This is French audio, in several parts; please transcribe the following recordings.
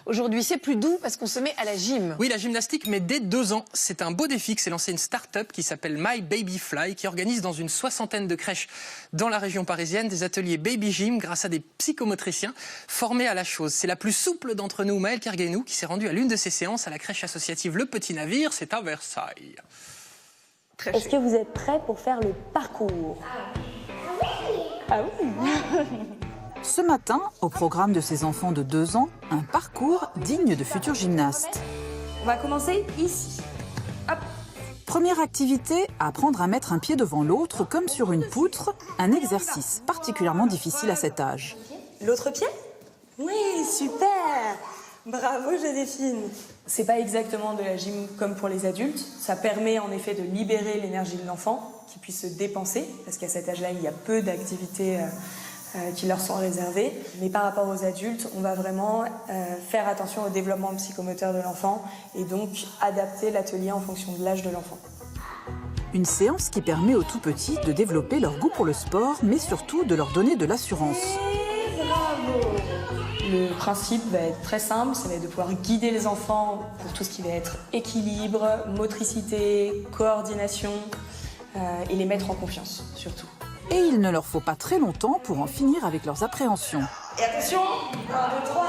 Aujourd'hui, c'est plus doux parce qu'on se met à la gym. Oui, la gymnastique, mais dès 2 ans. C'est un beau défi que s'est lancé une start-up qui s'appelle My Baby Fly, qui organise dans une 60aine de crèches dans la région parisienne des ateliers Baby Gym grâce à des psychomotriciens formés à la chose. C'est la plus souple d'entre nous, Maëlle Kerguenou, qui s'est rendue à l'une de ces séances à la crèche associative Le Petit Navire, c'est à Versailles. Est-ce que vous êtes prêts pour faire le parcours? Ah oui. Ce matin, au programme de ces enfants de 2 ans, un parcours digne de futurs gymnastes. On va commencer ici. Hop. Première activité, apprendre à mettre un pied devant l'autre comme sur une poutre, un exercice particulièrement difficile à cet âge. L'autre pied? Oui, super. Bravo Joséphine. C'est pas exactement de la gym comme pour les adultes. Ça permet en effet de libérer l'énergie de l'enfant, qui puisse se dépenser, parce qu'à cet âge-là, il y a peu d'activités qui leur sont réservées. Mais par rapport aux adultes, on va vraiment faire attention au développement psychomoteur de l'enfant et donc adapter l'atelier en fonction de l'âge de l'enfant. Une séance qui permet aux tout-petits de développer leur goût pour le sport, mais surtout de leur donner de l'assurance. Bravo! Le principe va être très simple, ça va être de pouvoir guider les enfants pour tout ce qui va être équilibre, motricité, coordination et les mettre en confiance surtout. Et il ne leur faut pas très longtemps pour en finir avec leurs appréhensions. Et attention, 1, 2, 3.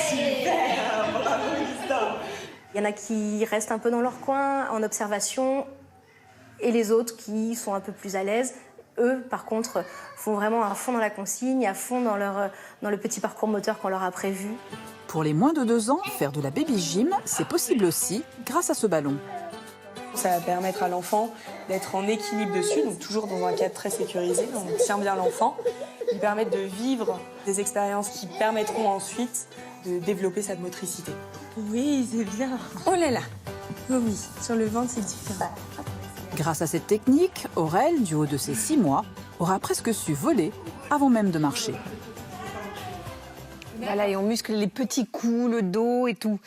Super, bravo Christophe. Il y en a qui restent un peu dans leur coin, en observation, et les autres qui sont un peu plus à l'aise. Eux, par contre, font vraiment à fond dans la consigne, à fond dans le petit parcours moteur qu'on leur a prévu. Pour les moins de 2 ans, faire de la baby gym, c'est possible aussi grâce à ce ballon. Ça va permettre à l'enfant d'être en équilibre dessus, donc toujours dans un cadre très sécurisé, on tient bien l'enfant. Lui permettre de vivre des expériences qui permettront ensuite de développer sa motricité. Oui, c'est bien. Oh là là. Oh oui, sur le ventre, c'est différent. Grâce à cette technique, Aurel, du haut de ses 6 mois, aura presque su voler avant même de marcher. Voilà, et on muscle les petits coups, le dos et tout.